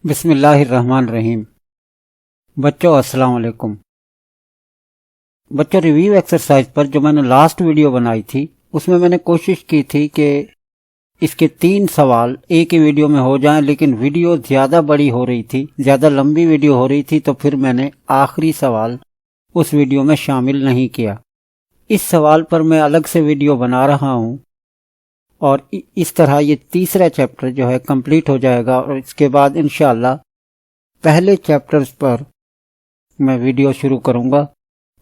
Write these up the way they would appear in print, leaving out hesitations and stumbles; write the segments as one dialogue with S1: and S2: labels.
S1: बिस्मिल्लाहिर्रहमानिर्रहीम। बच्चों अस्सलाम वालेकुम। बच्चों, रिव्यू एक्सरसाइज पर जो मैंने लास्ट वीडियो बनाई थी उसमें मैंने कोशिश की थी कि इसके 3 सवाल एक ही वीडियो में हो जाएं, लेकिन वीडियो ज़्यादा बड़ी हो रही थी, ज़्यादा लंबी वीडियो हो रही थी, तो फिर मैंने आखिरी सवाल उस वीडियो में शामिल नहीं किया। इस सवाल पर मैं अलग से वीडियो बना रहा हूं और इस तरह ये तीसरा चैप्टर जो है कंप्लीट हो जाएगा और इसके बाद इंशाअल्लाह पहले चैप्टर्स पर मैं वीडियो शुरू करूंगा।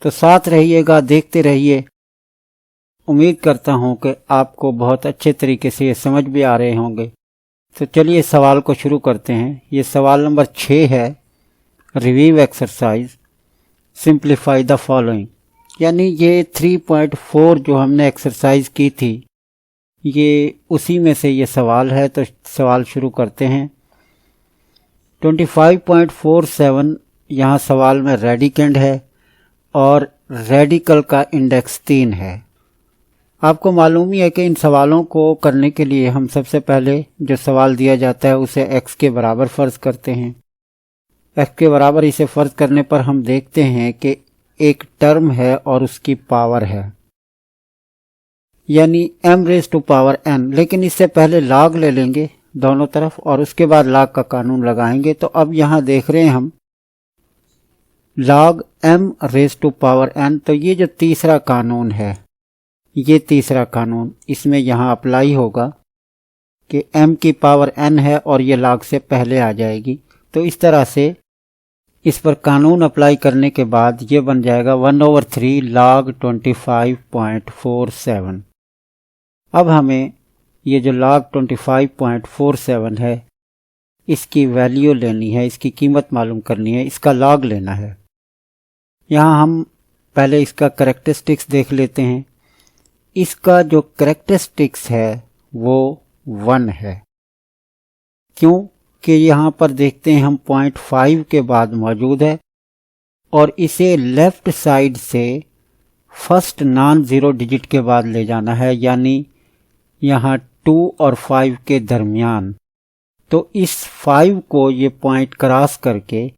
S1: तो साथ रहिएगा, देखते रहिए। उम्मीद करता हूं कि आपको बहुत अच्छे तरीके से ये समझ भी आ रहे होंगे। तो चलिए सवाल को शुरू करते हैं। ये सवाल नंबर 6 है, review exercise simplify the following. यानी ये 3.4 जो हमने एक्सरसाइज की थी ये उसी में से ये सवाल है। तो सवाल शुरू करते हैं। 25.47 यहाँ सवाल में रेडिकेंड है और रेडिकल का इंडेक्स 3 है। आपको मालूम ही है कि इन सवालों को करने के लिए हम सबसे पहले जो सवाल दिया जाता है उसे x के बराबर फ़र्ज़ करते हैं। x के बराबर इसे फ़र्ज़ करने पर हम देखते हैं कि एक टर्म है और उसकी पावर है, यानी m⁻n। लेकिन इससे पहले log ले लेंगे दोनों तरफ और उसके बाद log का कानून लगाएंगे। तो अब यहाँ देख रहे हैं हम log m⁻n। तो ये जो तीसरा कानून है, ये तीसरा कानून इसमें यहाँ अप्लाई होगा कि m की पावर n है और ये log से पहले आ जाएगी। तो इस तरह से इस पर कानून अप्लाई करने के बाद ये बन जाएगा 1/3 log 25.47। अब हमें ये जो log 25.47 है इसकी वैल्यू लेनी है, इसकी कीमत मालूम करनी है, इसका log लेना है। यहाँ हम पहले इसका करैक्टरिस्टिक्स देख लेते हैं। इसका जो करैक्टरिस्टिक्स है वो 1 है। क्यों कि यहाँ पर देखते हैं हम 0.5 के बाद मौजूद है और इसे लेफ्ट साइड से फर्स्ट नॉन ज़ीरो डिजिट के बाद ले जाना है, यानी यहाँ 2 और 5 के दरमियान। तो इस 5 को ये पॉइंट क्रॉस करके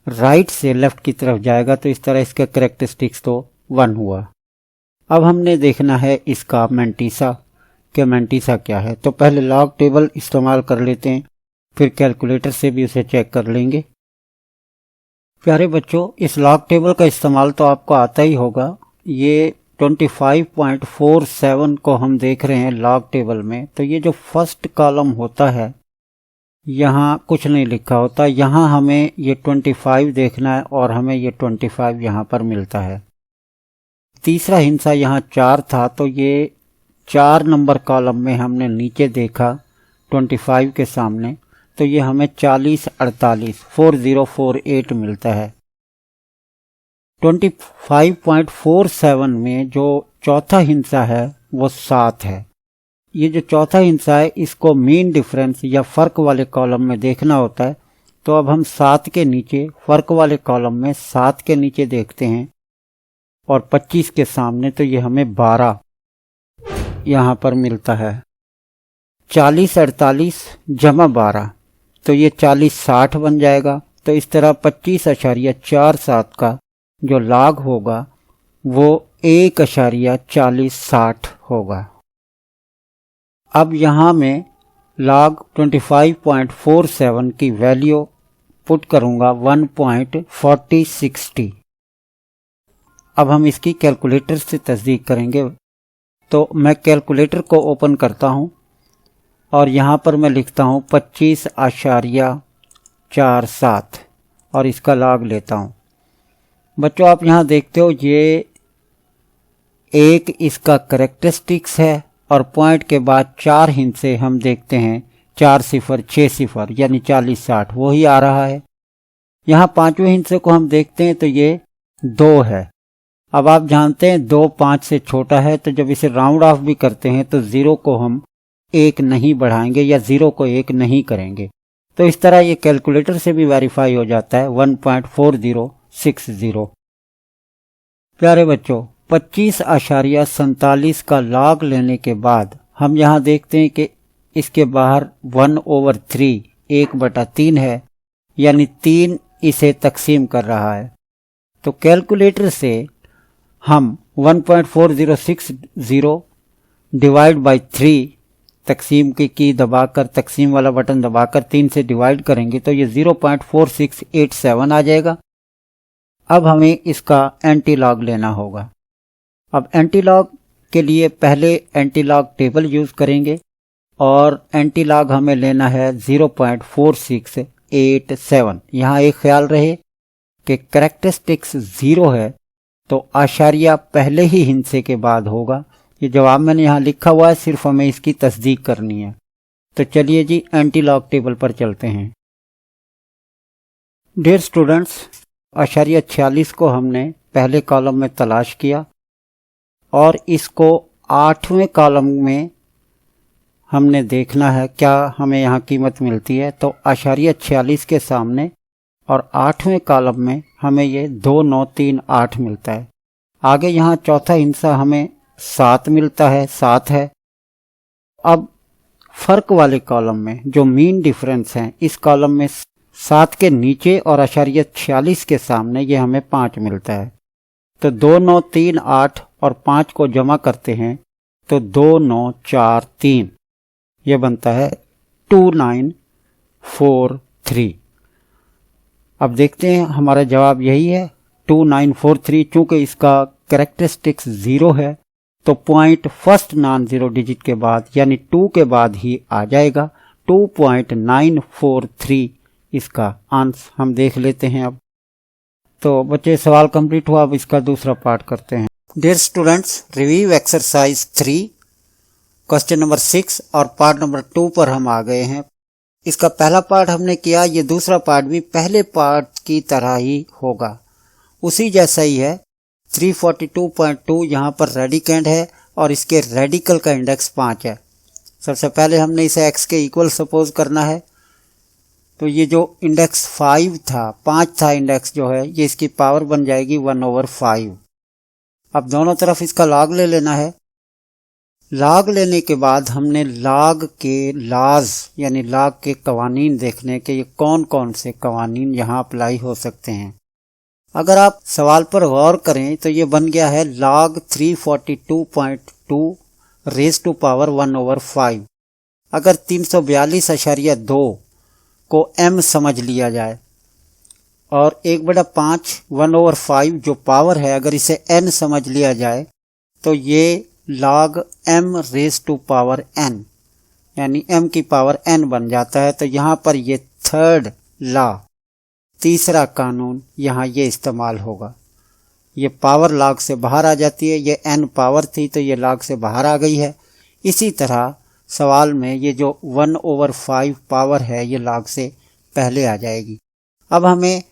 S1: राइट से लेफ्ट की तरफ जाएगा। तो इस तरह इसका करैक्टरिस्टिक्स तो 1 हुआ। अब हमने देखना है इसका मैंटीसा कि मैंटीसा क्या है। तो पहले लॉग टेबल इस्तेमाल कर लेते हैं, फिर कैलकुलेटर से भी उसे चेक कर लेंगे। प्यारे बच्चों, इस लॉग टेबल का इस्तेमाल तो आपको आता ही होगा। ये 25.47 को हम देख रहे हैं लॉग टेबल में। तो ये जो फर्स्ट कॉलम होता है यहाँ कुछ नहीं लिखा होता, यहाँ हमें ये 25 देखना है और हमें ये 25 यहाँ पर मिलता है। तीसरा हिस्सा यहाँ 4 था, तो ये 4 नंबर कॉलम में हमने नीचे देखा 25 के सामने, तो ये हमें 4048 मिलता है। 25.47 में जो चौथा हिस्सा है वो 7 है। ये जो चौथा हिस्सा है इसको मीन डिफरेंस या फ़र्क वाले कॉलम में देखना होता है। तो अब हम 7 के नीचे फ़र्क वाले कॉलम में 7 के नीचे देखते हैं और 25 के सामने, तो ये हमें 12 यहाँ पर मिलता है। 4048 जमा 12, तो ये 4060 बन जाएगा। तो इस तरह 25.47 का जो log होगा वो 1.4060 होगा। अब यहाँ मैं log 25.47 की वैल्यू पुट करूँगा 1.4060। अब हम इसकी कैलकुलेटर से तस्दीक करेंगे। तो मैं कैलकुलेटर को ओपन करता हूँ और यहाँ पर मैं लिखता हूँ 25.47 और इसका log लेता हूँ। बच्चों, आप यहाँ देखते हो ये एक इसका करैक्टरिस्टिक्स है और पॉइंट के बाद 4 हिस्से हम देखते हैं 4 0 6 0, यानी 4060 वही आ रहा है। यहाँ 5वें हिस्से को हम देखते हैं तो ये 2 है। अब आप जानते हैं 2 5 से छोटा है, तो जब इसे राउंड ऑफ भी करते हैं तो 0 को हम 1 नहीं बढ़ाएंगे या 0 को 1 नहीं करेंगे। तो इस तरह ये कैलकुलेटर से भी वेरीफाई हो जाता है 1.4060। प्यारे बच्चों, 25.47 का log लेने के बाद हम यहाँ देखते हैं कि इसके बाहर 1/3 1/3 है यानी 3 इसे तकसीम कर रहा है। तो कैलकुलेटर से हम 1.4060 डिवाइड बाई 3 तकसीम की दबाकर, तकसीम वाला बटन दबाकर 3 से डिवाइड करेंगे तो ये 0.4687 आ जाएगा। अब हमें इसका एंटी लॉग लेना होगा। अब एंटी लॉग के लिए पहले एंटी लॉग टेबल यूज़ करेंगे और एंटी लॉग हमें लेना है 0.4687। यहाँ एक ख्याल रहे कि कैरेक्टरिस्टिक्स 0 है तो आशारिया पहले ही हिंसे के बाद होगा। ये जवाब मैंने यहाँ लिखा हुआ है, सिर्फ हमें इसकी तस्दीक करनी है। तो चलिए जी एंटी लॉग टेबल पर चलते हैं। डियर स्टूडेंट्स, आशारिया 46 को हमने पहले कॉलम में तलाश किया और इसको 8वें कॉलम में हमने देखना है क्या हमें यहाँ कीमत मिलती है। तो आशारिया 46 के सामने और 8वें कॉलम में हमें ये 2938 मिलता है। आगे यहाँ चौथा हिस्सा हमें 7 मिलता है, 7 है। अब फर्क वाले कॉलम में जो मीन डिफरेंस है, इस कॉलम में 7 के नीचे और आशारिया 46 के सामने ये हमें 5 मिलता है। तो 2938 और 5 को जमा करते हैं तो 2943, ये बनता है 2943। अब देखते हैं हमारा जवाब यही है 2943। चूंकि इसका कैरेक्टरिस्टिक्स 0 है तो point first non zero digit के बाद यानी 2 के बाद ही आ जाएगा। 2.943 इसका आंसर हम देख लेते हैं। अब तो बच्चे सवाल कंप्लीट हुआ। अब इसका दूसरा पार्ट करते हैं। Dear students, review exercise 3 question number 6 और पार्ट नंबर 2 पर हम आ गए हैं। इसका पहला पार्ट हमने किया, ये दूसरा पार्ट भी पहले पार्ट की तरह ही होगा, उसी जैसा ही है। 342.2 यहाँ पर रेडिकेंड है और इसके रेडिकल का इंडेक्स 5 है। सबसे पहले हमने इसे x के इक्वल सपोज करना है। तो ये जो इंडेक्स 5 था इंडेक्स जो है, ये इसकी पावर बन जाएगी 1/5। अब दोनों तरफ इसका लॉग ले लेना है। लॉग लेने के बाद हमने लॉग के लॉज यानी लॉग के कवानीन देखने के ये कौन कौन से कवानीन यहाँ अप्लाई हो सकते हैं। अगर आप सवाल पर गौर करें तो ये बन गया है log 342.2 रेज टू पावर 1/5। अगर 342.2 को m समझ लिया जाए और 1/5 1/5 जो पावर है अगर इसे n समझ लिया जाए तो ये log m raise to power n यानी m की पावर n बन जाता है। तो यहाँ पर ये थर्ड लॉ, तीसरा कानून यहाँ ये इस्तेमाल होगा। ये पावर लॉग से बाहर आ जाती है, ये n पावर थी तो ये लॉग से बाहर आ गई है। इसी तरह सवाल में ये जो 1/5 पावर है ये लॉग से पहले आ जाएगी। अब हमें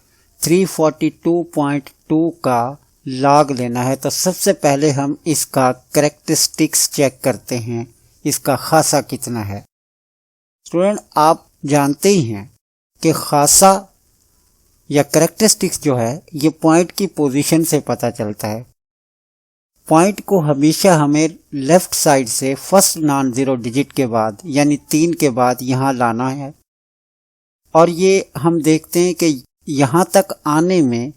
S1: 342.2 का लॉग लेना है। तो सबसे पहले हम इसका कैरेक्टरिस्टिक्स चेक करते हैं, इसका खासा कितना है। स्टूडेंट, आप जानते ही हैं कि खासा या कैरेक्टरिस्टिक्स जो है ये पॉइंट की पोजीशन से पता चलता है। पॉइंट को हमेशा हमें लेफ्ट साइड से फर्स्ट नॉन जीरो डिजिट के बाद यानी 3 के बाद यहाँ लाना है। और ये हम देखते हैं कि यहाँ तक आने में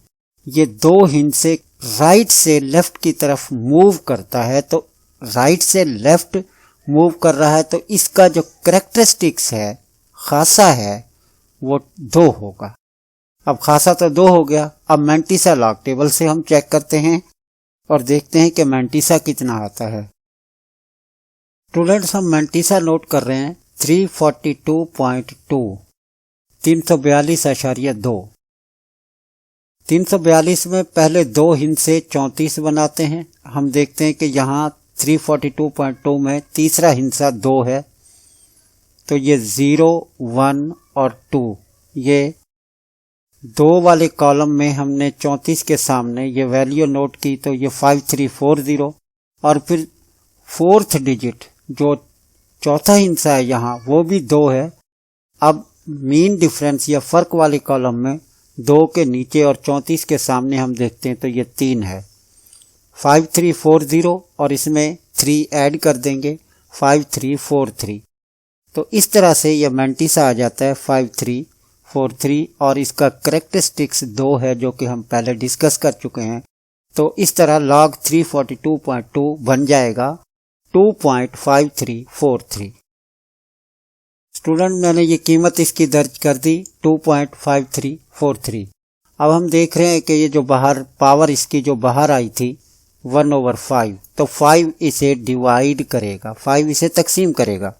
S1: ये 2 हिंस से राइट से लेफ्ट की तरफ मूव करता है। तो राइट से लेफ्ट मूव कर रहा है तो इसका जो कैरेक्टरिस्टिक्स है, खासा है, वो 2 होगा। अब खासा तो 2 हो गया। अब मैंटिसा लॉग टेबल से हम चेक करते हैं और देखते हैं कि मैंटिसा कितना आता है। स्टूडेंट्स, हम मैंटिसा नोट कर रहे हैं 342.2 342.2। 342 में पहले 2 हिंस से 34 बनाते हैं। हम देखते हैं कि यहाँ 342.2 में तीसरा हिंसा 2 है तो ये 0, 1 और 2, ये 2 वाले कॉलम में हमने 34 के सामने ये वैल्यू नोट की तो ये 5340 और फिर 4th डिजिट जो चौथा हिंसा है यहाँ वो भी 2 है। अब मीन डिफरेंस या फर्क वाले कॉलम में 2 के नीचे और 34 के सामने हम देखते हैं तो ये 3 है। 5340 और इसमें 3 ऐड कर देंगे 5343। तो इस तरह से यह मैंटिसा आ जाता है 5343। 43 और इसका करेक्टरिस्टिक्स 2 है जो कि हम पहले डिस्कस कर चुके हैं। तो इस तरह log 342.2 बन जाएगा 2.5343। स्टूडेंट, मैंने ये कीमत इसकी दर्ज कर दी 2.5343। अब हम देख रहे हैं कि ये जो बाहर पावर इसकी जो बाहर आई थी 1/5, तो 5 इसे डिवाइड करेगा, 5 इसे तकसीम करेगा।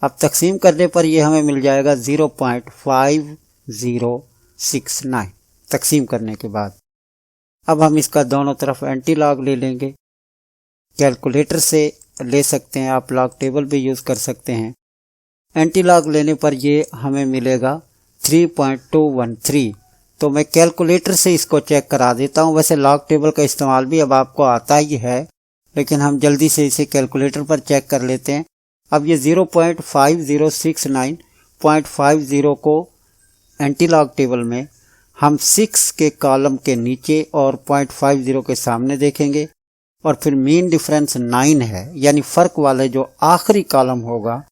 S1: अब तकसीम करने पर ये हमें मिल जाएगा 0.5069 तकसीम करने के बाद। अब हम इसका दोनों तरफ एंटी लॉग ले लेंगे। कैलकुलेटर से ले सकते हैं, आप लॉग टेबल भी यूज़ कर सकते हैं। एंटी लॉग लेने पर ये हमें मिलेगा 3.213। तो मैं कैलकुलेटर से इसको चेक करा देता हूँ। वैसे लॉग टेबल का इस्तेमाल भी अब आपको आता ही है, लेकिन हम जल्दी से इसे कैलकुलेटर पर चेक कर लेते हैं। अब ये 0.5069.50 को एंटी लॉग टेबल में हम 6 के कॉलम के नीचे और 0.50 के सामने देखेंगे, और फिर मीन डिफरेंस 9 है, यानी फ़र्क वाले जो आखिरी कॉलम होगा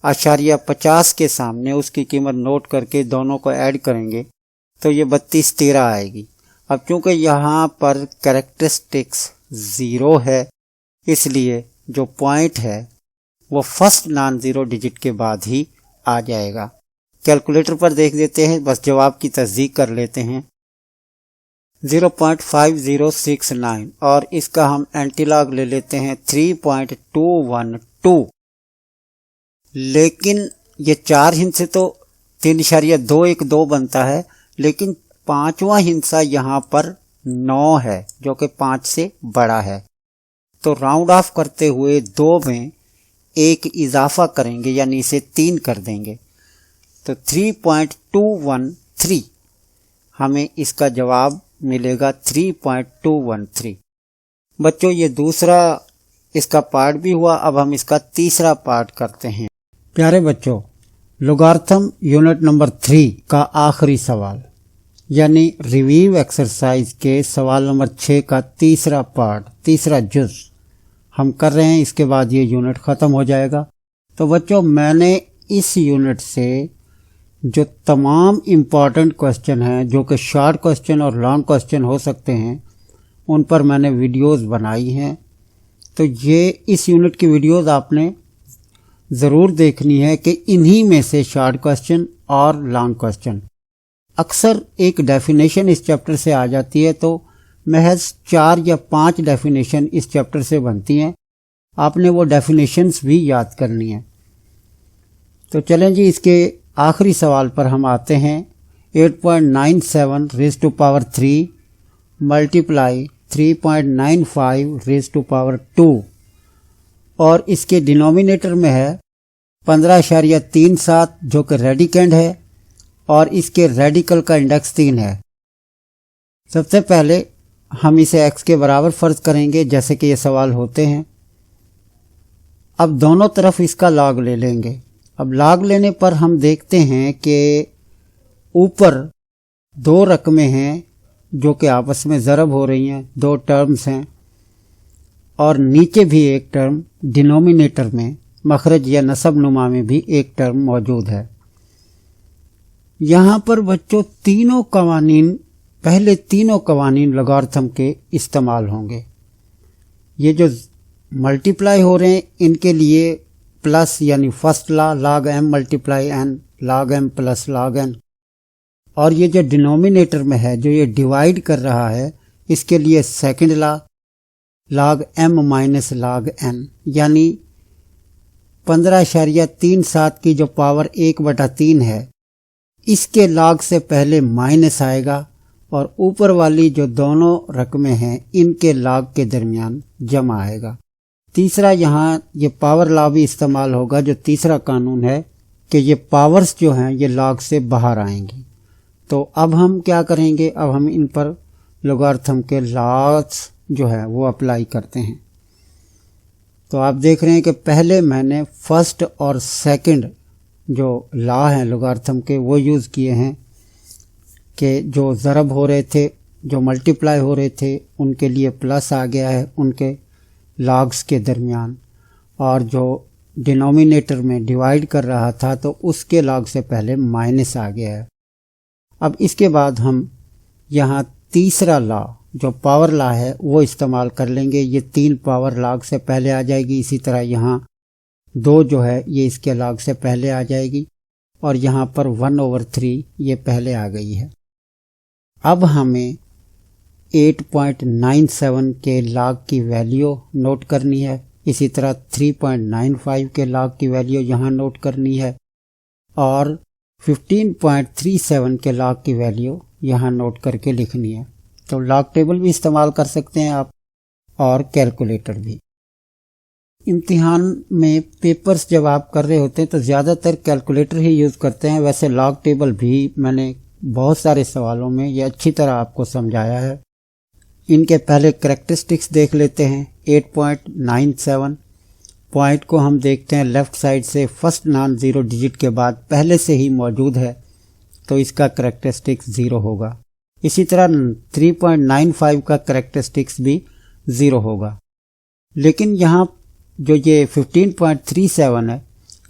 S1: 0.50 के सामने, उसकी कीमत नोट करके दोनों को ऐड करेंगे तो ये 3213 आएगी। अब चूंकि यहाँ पर कैरेक्टरिस्टिक्स 0 है, इसलिए जो पॉइंट है वो फर्स्ट नॉन ज़ीरो डिजिट के बाद ही आ जाएगा। कैलकुलेटर पर देख देते हैं, बस जवाब की तस्दीक कर लेते हैं 0.5069 और इसका हम एंटीलॉग ले लेते हैं 3.212। लेकिन ये 4 हिंस से तो 3.212 बनता है, लेकिन 5वां हिस्सा यहाँ पर 9 है जो कि 5 से बड़ा है। तो राउंड ऑफ करते हुए 2 में 1 इजाफा करेंगे, यानी इसे 3 कर देंगे, तो 3.213 हमें इसका जवाब मिलेगा 3.213। बच्चों, ये दूसरा इसका पार्ट भी हुआ। अब हम इसका तीसरा पार्ट करते हैं। प्यारे बच्चों, लोगारिथम यूनिट नंबर 3 का आखिरी सवाल, यानी रिव्यू एक्सरसाइज के सवाल नंबर 6 का तीसरा पार्ट, तीसरा जुज हम कर रहे हैं। इसके बाद ये यूनिट ख़त्म हो जाएगा। तो बच्चों, मैंने इस यूनिट से जो तमाम इम्पॉर्टेंट क्वेश्चन हैं, जो कि शॉर्ट क्वेश्चन और लॉन्ग क्वेश्चन हो सकते हैं, उन पर मैंने वीडियोस बनाई हैं। तो ये इस यूनिट की वीडियोस आपने ज़रूर देखनी है कि इन्हीं में से शॉर्ट क्वेश्चन और लॉन्ग क्वेश्चन। अक्सर एक डेफिनेशन इस चैप्टर से आ जाती है, तो महज 4 या 5 डेफिनेशन इस चैप्टर से बनती हैं। आपने वो डेफिनेशंस भी याद करनी है। तो चलें जी, इसके आखिरी सवाल पर हम आते हैं। 8.97 raise to power 3 multiply 3.95 raise to power 2 और इसके डिनोमिनेटर में है 15.37 जो कि रेडिकेंड है और इसके रेडिकल का इंडेक्स 3 है। सबसे पहले हम इसे x के बराबर फर्ज करेंगे, जैसे कि ये सवाल होते हैं। अब दोनों तरफ इसका लॉग ले लेंगे। अब लॉग लेने पर हम देखते हैं कि ऊपर 2 रकमें हैं जो कि आपस में ज़रब हो रही हैं, 2 टर्म्स हैं, और नीचे भी एक टर्म डिनोमिनेटर में मखरज या नसब नुमा में भी एक टर्म मौजूद है। यहाँ पर बच्चों पहले तीनों कवानीन लोगारिथम के इस्तेमाल होंगे। ये जो मल्टीप्लाई हो रहे हैं इनके लिए प्लस यानी first law log m multiply n log m plus log n, और ये जो डिनोमिनेटर में है जो ये डिवाइड कर रहा है इसके लिए second law log m minus log n, यानी 15.37 की जो पावर 1/3 है इसके log से पहले माइनस आएगा और ऊपर वाली जो दोनों रकमें हैं इनके log के दरमियान जमा आएगा। तीसरा यहाँ ये पावर लॉ भी इस्तेमाल होगा, जो तीसरा कानून है कि ये पावर्स जो हैं ये log से बाहर आएंगी। तो अब हम क्या करेंगे, अब हम इन पर लोगारिथम के लॉस जो है वो अप्लाई करते हैं। तो आप देख रहे हैं कि पहले मैंने फर्स्ट और सेकंड जो लॉ हैं लोगारिथम के वो यूज़ किए हैं कि जो ज़रब हो रहे थे, जो मल्टीप्लाई हो रहे थे, उनके लिए प्लस आ गया है उनके लॉग्स के दरमियान, और जो डिनोमिनेटर में डिवाइड कर रहा था तो उसके लॉग से पहले माइनस आ गया है। अब इसके बाद हम यहाँ तीसरा लॉ जो पावर लॉ है वो इस्तेमाल कर लेंगे। ये 3 पावर लॉग से पहले आ जाएगी। इसी तरह यहाँ 2 जो है ये इसके लॉग से पहले आ जाएगी और यहाँ पर 1/3 ये पहले आ गई है। अब हमें 8.97 के लॉग की वैल्यू नोट करनी है। इसी तरह 3.95 के लॉग की वैल्यू यहाँ नोट करनी है और 15.37 के लॉग की वैल्यू यहाँ नोट करके लिखनी है। तो लॉग टेबल भी इस्तेमाल कर सकते हैं आप और कैलकुलेटर भी। इम्तिहान में पेपर्स जब आप कर रहे होते हैं तो ज़्यादातर कैलकुलेटर ही यूज़ करते हैं। वैसे लॉग टेबल भी मैंने बहुत सारे सवालों में ये अच्छी तरह आपको समझाया है। इनके पहले कैरेक्टरिस्टिक्स देख लेते हैं। 8.97 पॉइंट को हम देखते हैं लेफ़्ट साइड से फर्स्ट नॉन ज़ीरो डिजिट के बाद पहले से ही मौजूद है तो इसका कैरेक्टरिस्टिक्स 0 होगा। इसी तरह 3.95 का कैरेक्टरिस्टिक्स भी 0 होगा। लेकिन यहाँ जो ये 15.37 है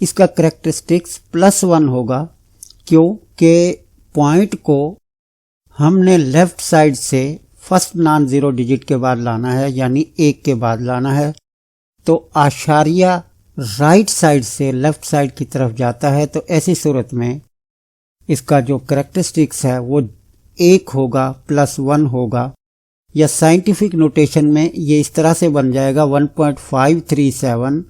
S1: इसका कैरेक्टरिस्टिक्स +1 होगा क्योंकि पॉइंट को हमने लेफ़्ट साइड से फर्स्ट नॉन ज़ीरो डिजिट के बाद लाना है यानी 1 के बाद लाना है। तो आशारिया राइट साइड से लेफ़्ट साइड की तरफ जाता है तो ऐसी सूरत में इसका जो कैरेक्टरिस्टिक्स है वो 1 होगा +1 होगा। या साइंटिफिक नोटेशन में ये इस तरह से बन जाएगा 1.537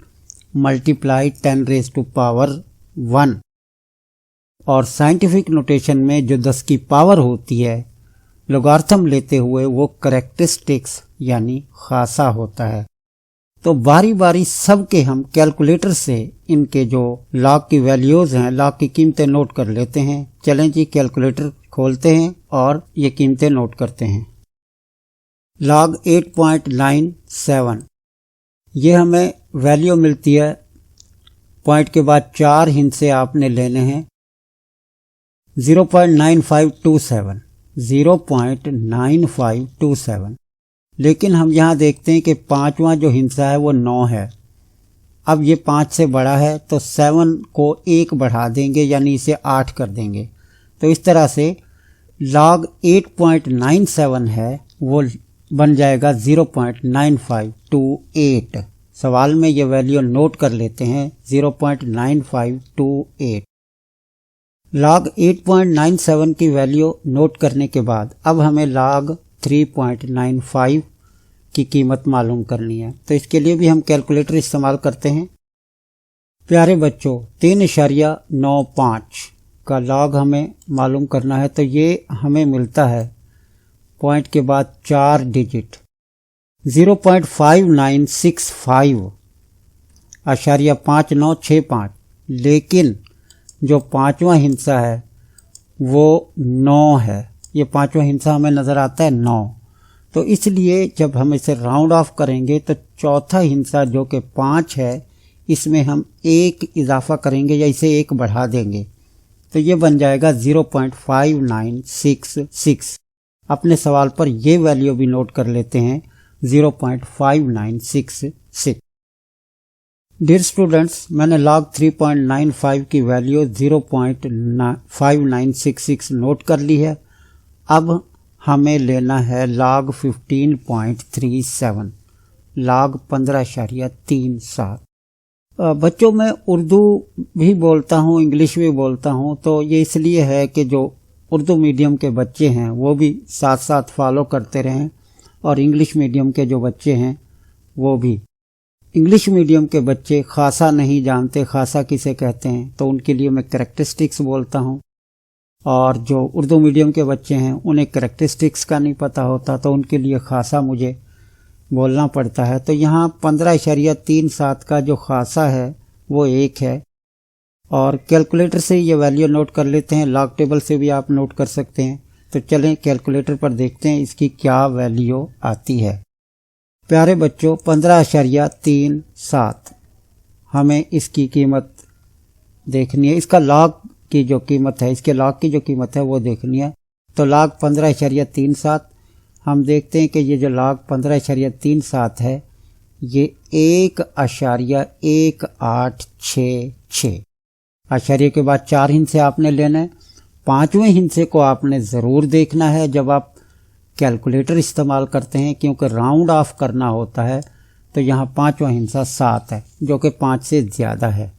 S1: मल्टीप्लाई 10⁻⁴ और साइंटिफिक नोटेशन में जो 10 की पावर होती है लोगारिथम लेते हुए वो कैरेक्टरिस्टिक्स यानी खासा होता है। तो बारी बारी सब के हम कैलकुलेटर से इनके जो लॉग की वैल्यूज़ हैं लॉग की कीमतें नोट कर लेते हैं। चलें जी कैलकुलेटर खोलते हैं और ये कीमतें नोट करते हैं। लॉग 8.97 ये हमें वैल्यू मिलती है। पॉइंट के बाद 4 हिस्से आपने लेने हैं। 0.9527 लेकिन हम यहाँ देखते हैं कि 5वां जो हिस्सा है वो 9 है। अब ये 5 से बड़ा है तो 7 को 1 बढ़ा देंगे यानी इसे 8 कर देंगे। तो इस तरह से लॉग 8.97 है वो बन जाएगा 0.9528। सवाल में ये वैल्यू नोट कर लेते हैं 0.9528। लॉग 8.97 की वैल्यू नोट करने के बाद अब हमें लॉग 3.95 की कीमत मालूम करनी है। तो इसके लिए भी हम कैलकुलेटर इस्तेमाल करते हैं। प्यारे बच्चों 3.95 का लॉग हमें मालूम करना है तो ये हमें मिलता है पॉइंट के बाद 4 डिजिट 0.5965 लेकिन जो 5वां हिस्सा है वो 9 है। ये 5वां हिस्सा हमें नज़र आता है 9। तो इसलिए जब हम इसे राउंड ऑफ करेंगे तो चौथा हिस्सा जो कि 5 है इसमें हम 1 इजाफा करेंगे या इसे 1 बढ़ा देंगे तो ये बन जाएगा 0.5966। अपने सवाल पर ये वैल्यू भी नोट कर लेते हैं 0.5966। डियर स्टूडेंट्स मैंने लॉग 3.95 की वैल्यू 0.5966 नोट कर ली है। अब हमें लेना है लॉग 15.37 लॉग 15.37। बच्चों मैं उर्दू भी बोलता हूँ इंग्लिश भी बोलता हूँ तो ये इसलिए है कि जो उर्दू मीडियम के बच्चे हैं वो भी साथ साथ फॉलो करते रहें और इंग्लिश मीडियम के जो बच्चे हैं वो भी। इंग्लिश मीडियम के बच्चे खासा नहीं जानते खासा किसे कहते हैं तो उनके लिए मैं कैरेक्टरिस्टिक्स बोलता हूँ और जो उर्दू मीडियम के बच्चे हैं उन्हें कैरेक्टरिस्टिक्स का नहीं पता होता तो उनके लिए खासा मुझे बोलना पड़ता है। तो यहाँ 15.37 का जो खासा है वो 1 है और कैलकुलेटर से ये वैल्यू नोट कर लेते हैं। लॉग टेबल से भी आप नोट कर सकते हैं। तो चलें कैलकुलेटर पर देखते हैं इसकी क्या वैल्यू आती है। प्यारे बच्चों 15.37 हमें इसकी कीमत देखनी है। इसका लॉग की जो कीमत है इसके लॉग की जो कीमत है वो देखनी है। तो लॉग 15.37 हम देखते हैं कि ये जो लॉग 15.37 है ये 1.18666। आशार्य के बाद 4 हिस्से आपने लेने हैं। 5वें हिस्से को आपने ज़रूर देखना है जब आप कैलकुलेटर इस्तेमाल करते हैं, क्योंकि राउंड ऑफ करना होता है। तो यहाँ 5वां हिस्सा 7 है, जो कि 5 से ज़्यादा है।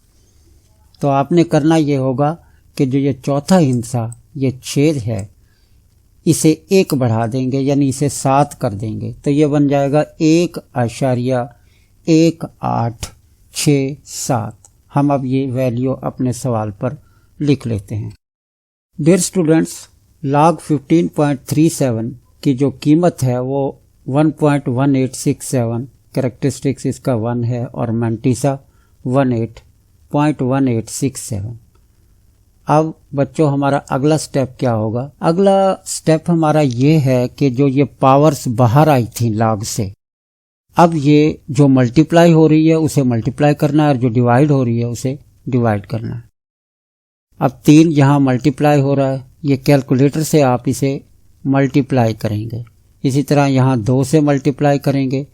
S1: तो आपने करना ये होगा कि जो ये चौथा हिस्सा ये 6 है, इसे 1 बढ़ा देंगे, यानी इसे 7 कर देंगे। तो ये बन जाएगा 1.1867। हम अब ये वैल्यू अपने सवाल पर लिख लेते हैं। डियर स्टूडेंट्स, log 15.37 की जो कीमत है वो 1.1867, कैरेक्टरिस्टिक्स इसका 1 है और मैंटिसा 18.1867। अब बच्चों हमारा अगला स्टेप क्या होगा? अगला स्टेप हमारा ये है कि जो ये पावर्स बाहर आई थी लॉग से, अब ये जो मल्टीप्लाई हो रही है उसे मल्टीप्लाई करना है और जो डिवाइड हो रही है उसे डिवाइड करना है। अब 3 यहाँ मल्टीप्लाई हो रहा है, ये कैलकुलेटर से आप इसे मल्टीप्लाई करेंगे। इसी तरह यहाँ 2 से मल्टीप्लाई करेंगे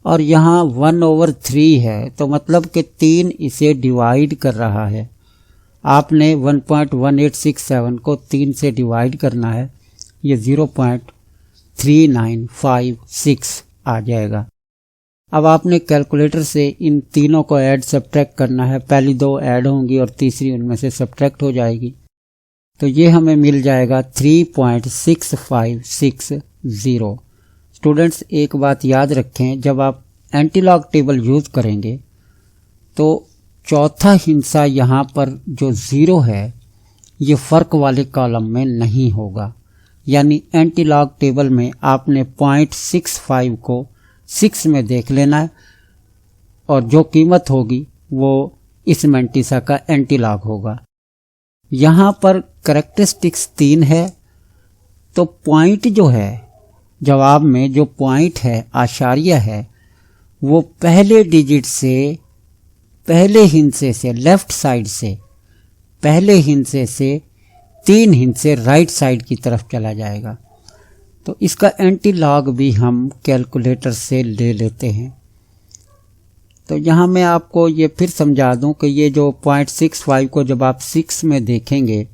S1: और यहाँ 1/3 है, तो मतलब कि 3 इसे डिवाइड कर रहा है। आपने 1.1867 को 3 से डिवाइड करना है, ये 0.3956 आ जाएगा। अब आपने कैलकुलेटर से इन तीनों को ऐड सब्ट्रैक्ट करना है। पहली 2 ऐड होंगी और तीसरी उनमें से सब्ट्रैक्ट हो जाएगी। तो ये हमें मिल जाएगा 3.6560। स्टूडेंट्स, एक बात याद रखें, जब आप एंटीलॉग टेबल यूज़ करेंगे तो चौथा हिस्सा यहाँ पर जो 0 है ये फ़र्क वाले कॉलम में नहीं होगा। यानी एंटीलॉग टेबल में आपने 0.65 को 6 में देख लेना है और जो कीमत होगी वो इस मैंटिसा का एंटीलॉग होगा। यहाँ पर कैरेक्टरिस्टिक्स 3 है, तो पॉइंट जो है जवाब में, जो पॉइंट है आशार्य है, वो पहले डिजिट से, पहले हिस्से से, लेफ्ट साइड से, पहले हिस्से से 3 हिस्से राइट साइड की तरफ चला जाएगा। तो इसका एंटीलॉग भी हम कैलकुलेटर से ले लेते हैं। तो यहाँ मैं आपको ये फिर समझा दूं कि ये जो 0.65 को जब आप 6 में देखेंगे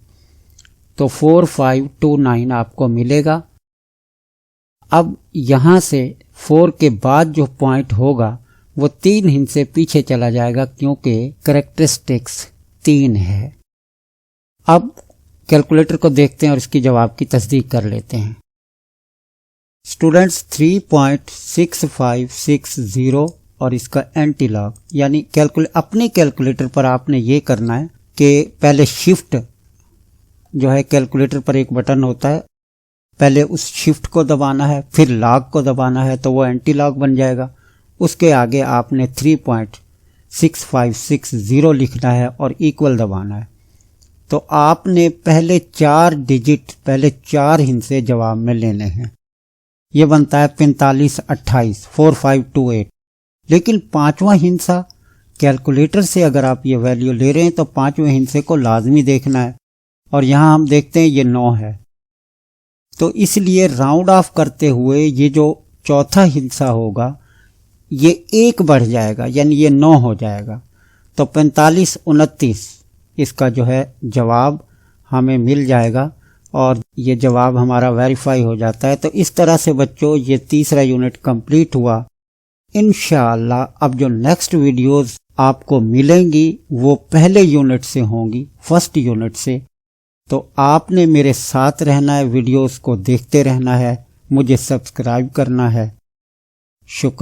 S1: तो 4529 आपको मिलेगा। अब यहाँ से 4 के बाद जो पॉइंट होगा वो 3 हिस्से पीछे चला जाएगा, क्योंकि कैरेक्टरिस्टिक्स 3 है। अब कैलकुलेटर को देखते हैं और इसकी जवाब की तस्दीक कर लेते हैं। स्टूडेंट्स, 3.6560 और इसका एंटीलॉग, यानी अपने कैलकुलेटर पर आपने ये करना है कि पहले शिफ्ट जो है, कैलकुलेटर पर एक बटन होता है, पहले उस शिफ्ट को दबाना है, फिर लॉग को दबाना है, तो वो एंटीलॉग बन जाएगा। उसके आगे आपने 3.6560 लिखना है और इक्वल दबाना है। तो आपने पहले 4 डिजिट, पहले 4 हिस्से जवाब में लेने हैं। ये बनता है 4528, 4528। लेकिन 5वां हिस्सा कैलकुलेटर से अगर आप ये वैल्यू ले रहे हैं तो 5वें हिस्से को लाजमी देखना है, और यहाँ हम देखते हैं ये 9 है। तो इसलिए राउंड ऑफ करते हुए ये जो चौथा हिस्सा होगा ये 1 बढ़ जाएगा, यानी ये 9 हो जाएगा। तो 4529 इसका जो है जवाब हमें मिल जाएगा और ये जवाब हमारा वेरीफाई हो जाता है। तो इस तरह से बच्चों ये तीसरा यूनिट कंप्लीट हुआ। इंशाअल्लाह अब जो नेक्स्ट वीडियोस आपको मिलेंगी वो पहले यूनिट से होंगी, फर्स्ट यूनिट से। तो आपने मेरे साथ रहना है, वीडियोस को देखते रहना है, मुझे सब्सक्राइब करना है। शुक्रिया।